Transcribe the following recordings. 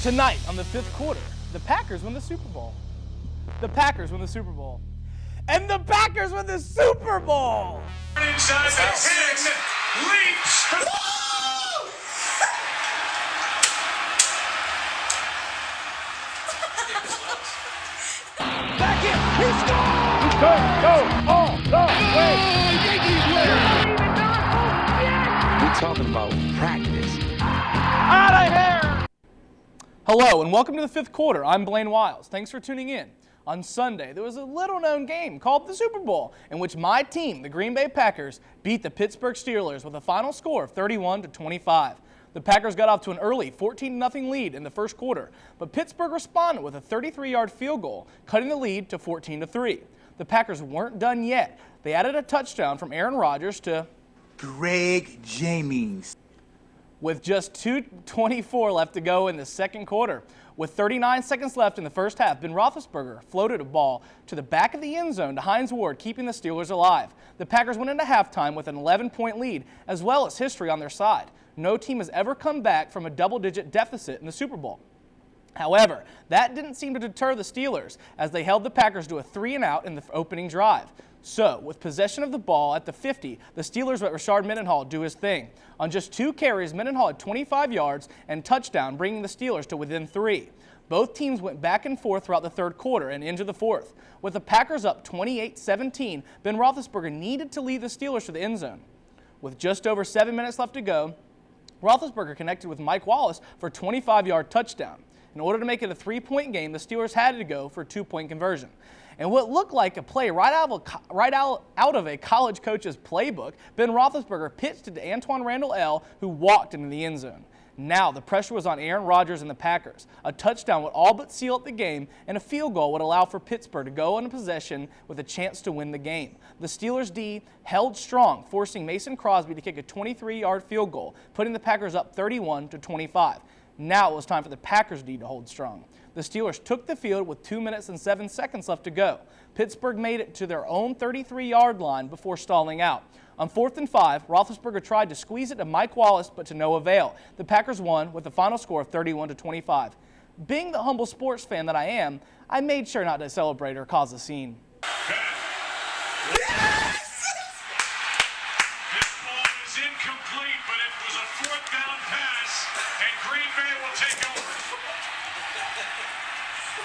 Tonight on the fifth quarter, the Packers win the Super Bowl. The Packers win the Super Bowl. And the Packers win the Super Bowl! Inside the 10, leaps. Back in, he scored! He could go all the way! Yankees win! We're talking about practice. Out of here! Hello and welcome to the fifth quarter. I'm Blaine Wiles. Thanks for tuning in. On Sunday, there was a little-known game called the Super Bowl, in which my team, the Green Bay Packers, beat the Pittsburgh Steelers with a final score of 31-25. The Packers got off to an early 14-0 lead in the first quarter, but Pittsburgh responded with a 33-yard field goal, cutting the lead to 14-3. The Packers weren't done yet. They added a touchdown from Aaron Rodgers to Greg James. with just 2:24 left to go in the second quarter. With 39 seconds left in the first half, Ben Roethlisberger floated a ball to the back of the end zone to Hines Ward, keeping the Steelers alive. The Packers went into halftime with an 11-point lead, as well as history on their side. No team has ever come back from a double-digit deficit in the Super Bowl. However, that didn't seem to deter the Steelers, as they held the Packers to a 3-and-out in the opening drive. So, with possession of the ball at the 50, the Steelers let Rashard Mendenhall do his thing. On just 2 carries, Mendenhall had 25 yards and touchdown, bringing the Steelers to within 3. Both teams went back and forth throughout the third quarter and into the fourth. With the Packers up 28-17, Ben Roethlisberger needed to lead the Steelers to the end zone. With just over 7 minutes left to go, Roethlisberger connected with Mike Wallace for a 25-yard touchdown. In order to make it a 3-point game, the Steelers had to go for a 2-point conversion. And what looked like a play right out of a college coach's playbook, Ben Roethlisberger pitched it to Antoine Randall L., who walked into the end zone. Now the pressure was on Aaron Rodgers and the Packers. A touchdown would all but seal up the game, and a field goal would allow for Pittsburgh to go into possession with a chance to win the game. The Steelers' D held strong, forcing Mason Crosby to kick a 23-yard field goal, putting the Packers up 31-25. Now it was time for the Packers' D to hold strong. The Steelers took the field with 2 minutes and 7 seconds left to go. Pittsburgh made it to their own 33-yard line before stalling out. On 4th and 5, Roethlisberger tried to squeeze it to Mike Wallace, but to no avail. The Packers won with a final score of 31-25. Being the humble sports fan that I am, I made sure not to celebrate or cause a scene. This ball is incomplete, but it was a 4th down pass, and Green Bay will take over.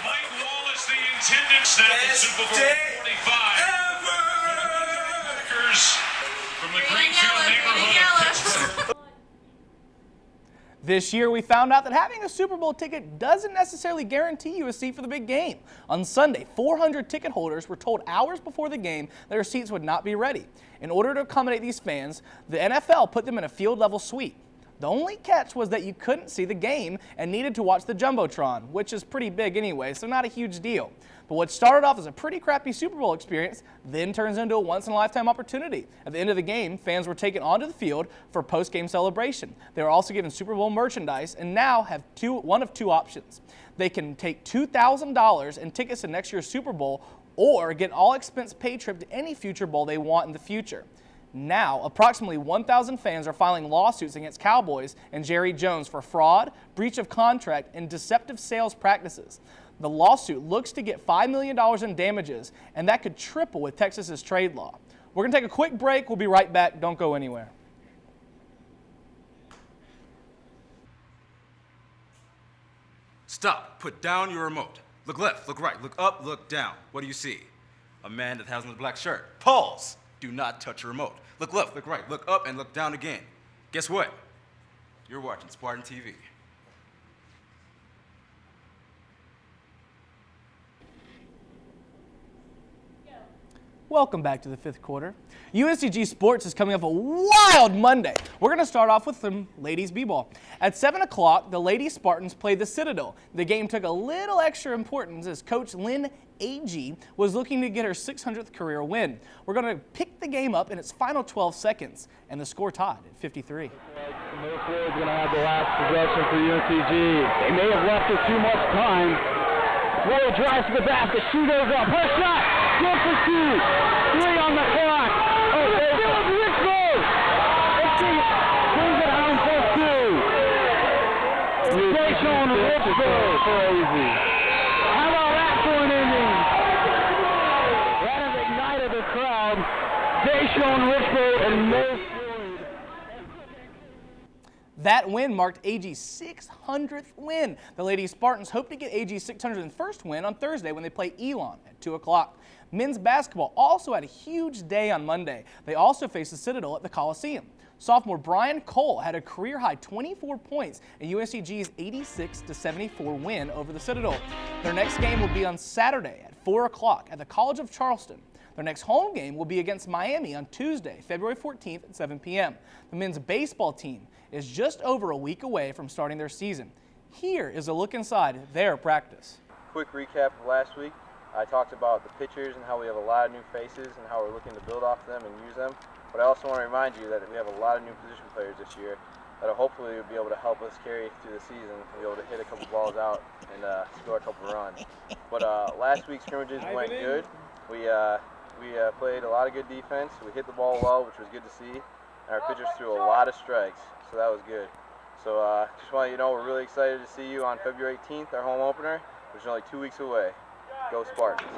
Mike Wallace, the intended snap at Super Bowl 45. Packers from the Greenfield neighborhood of Pittsburgh. This year, we found out that having a Super Bowl ticket doesn't necessarily guarantee you a seat for the big game. On Sunday, 400 ticket holders were told hours before the game that their seats would not be ready. In order to accommodate these fans, the NFL put them in a field-level suite. The only catch was that you couldn't see the game and needed to watch the Jumbotron, which is pretty big anyway, so not a huge deal. But what started off as a pretty crappy Super Bowl experience then turns into a once-in-a-lifetime opportunity. At the end of the game, fans were taken onto the field for post-game celebration. They were also given Super Bowl merchandise and now have one of two options. They can take $2,000 and tickets to next year's Super Bowl, or get all expense paid trip to any future bowl they want in the future. Now, approximately 1,000 fans are filing lawsuits against Cowboys and Jerry Jones for fraud, breach of contract, and deceptive sales practices. The lawsuit looks to get $5 million in damages, and that could triple with Texas's trade law. We're going to take a quick break. We'll be right back. Don't go anywhere. Stop. Put down your remote. Look left, look right, look up, look down. What do you see? A man that has on a black shirt. Pause. Do not touch your remote. Look left, look right, look up, and look down again. Guess what? You're watching Spartan TV. Welcome back to the fifth quarter. UNCG Sports is coming off a wild Monday. We're going to start off with some ladies b-ball. At 7 o'clock, the Lady Spartans played the Citadel. The game took a little extra importance as Coach Lynn Agee was looking to get her 600th career win. We're going to pick the game up in its final 12 seconds, and the score tied at 53. Middle Florida is going to have the last possession for UNCG. They may have left us too much time. Florida drives to the basket. She goes up. Her shot. Good for 2. 3 on the clock. Oh, there's Rickbo. Let's see. Brings it home for 2. Deshaun Richburg. Crazy. How about that for an ending? That has ignited the crowd. Deshaun Richburg and Mo Floyd. That win marked AG's 600th win. The Lady Spartans hope to get AG's 601st win on Thursday when they play Elon at 2 o'clock. Men's basketball also had a huge day on Monday. They also faced the Citadel at the Coliseum. Sophomore Brian Cole had a career-high 24 points in UNCG's 86-74 win over the Citadel. Their next game will be on Saturday at 4 o'clock at the College of Charleston. Their next home game will be against Miami on Tuesday, February 14th at 7 p.m. The men's baseball team is just over a week away from starting their season. Here is a look inside their practice. Quick recap of last week. I talked about the pitchers and how we have a lot of new faces and how we're looking to build off them and use them. But I also want to remind you that we have a lot of new position players this year that will hopefully be able to help us carry through the season and be able to hit a couple balls out and score a couple runs. But last week's scrimmages went good. We played a lot of good defense. We hit the ball well, which was good to see. And our pitchers threw a lot of strikes, so that was good. So just want to let you know we're really excited to see you on February 18th, our home opener, which is only 2 weeks away. Go Spartans.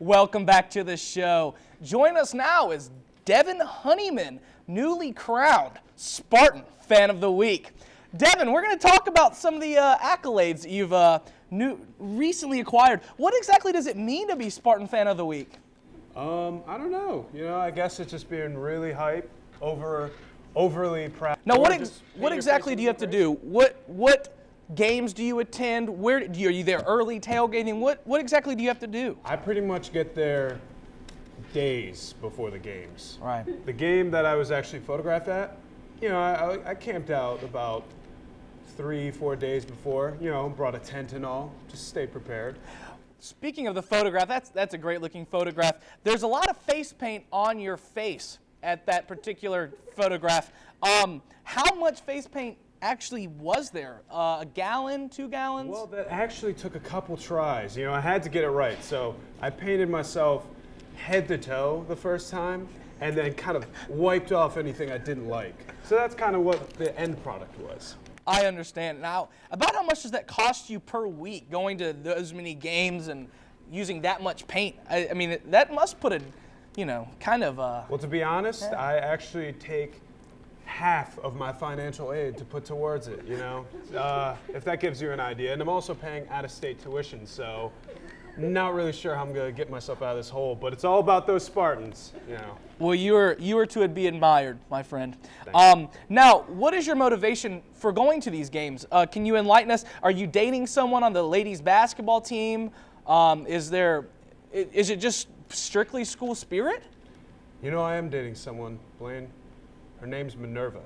Welcome back to the show. Join us now is Devin Honeyman, newly crowned Spartan Fan of the Week. Devin, we're going to talk about some of the accolades that you've recently acquired. What exactly does it mean to be Spartan Fan of the Week? I don't know. I guess it's just being really hype, overly proud. Now, what exactly do you have to do? What games do you attend? Are you there early tailgating? What exactly do you have to do? I pretty much get there days before the games. Right. The game that I was actually photographed at, I camped out about 3-4 days before, brought a tent and all, just stay prepared. Speaking of the photograph, that's a great looking photograph. There's a lot of face paint on your face at that particular photograph. How much face paint actually was there? A gallon, 2 gallons? Well, that actually took a couple tries. I had to get it right. So I painted myself head to toe the first time and then kind of wiped off anything I didn't like. So that's kind of what the end product was. I understand. Now, about how much does that cost you per week going to those many games and using that much paint? I mean, that must put a, kind of Well, to be honest, I actually take half of my financial aid to put towards it, if that gives you an idea. And I'm also paying out-of-state tuition, so not really sure how I'm going to get myself out of this hole, but it's all about those Spartans, Well, you are to be admired, my friend. Now, what is your motivation for going to these games? Can you enlighten us? Are you dating someone on the ladies basketball team? Is it just strictly school spirit? I am dating someone, Blaine. Her name's Minerva.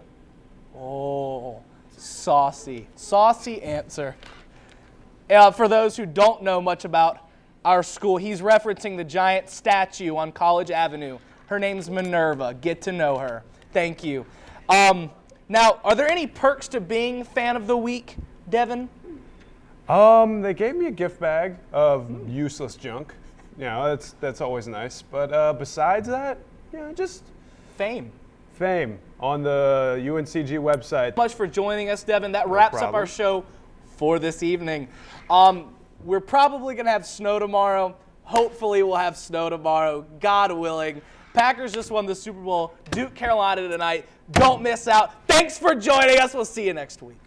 Oh, saucy answer. For those who don't know much about our school, he's referencing the giant statue on College Avenue. Her name's Minerva. Get to know her. Thank you. Now, are there any perks to being Fan of the Week, Devin? They gave me a gift bag of useless junk. That's always nice. But besides that, just Fame on the UNCG website. Much for joining us, Devin. That wraps up our show for this evening. We're probably going to have snow tomorrow. Hopefully we'll have snow tomorrow, God willing. Packers just won the Super Bowl. Duke, Carolina tonight. Don't miss out. Thanks for joining us. We'll see you next week.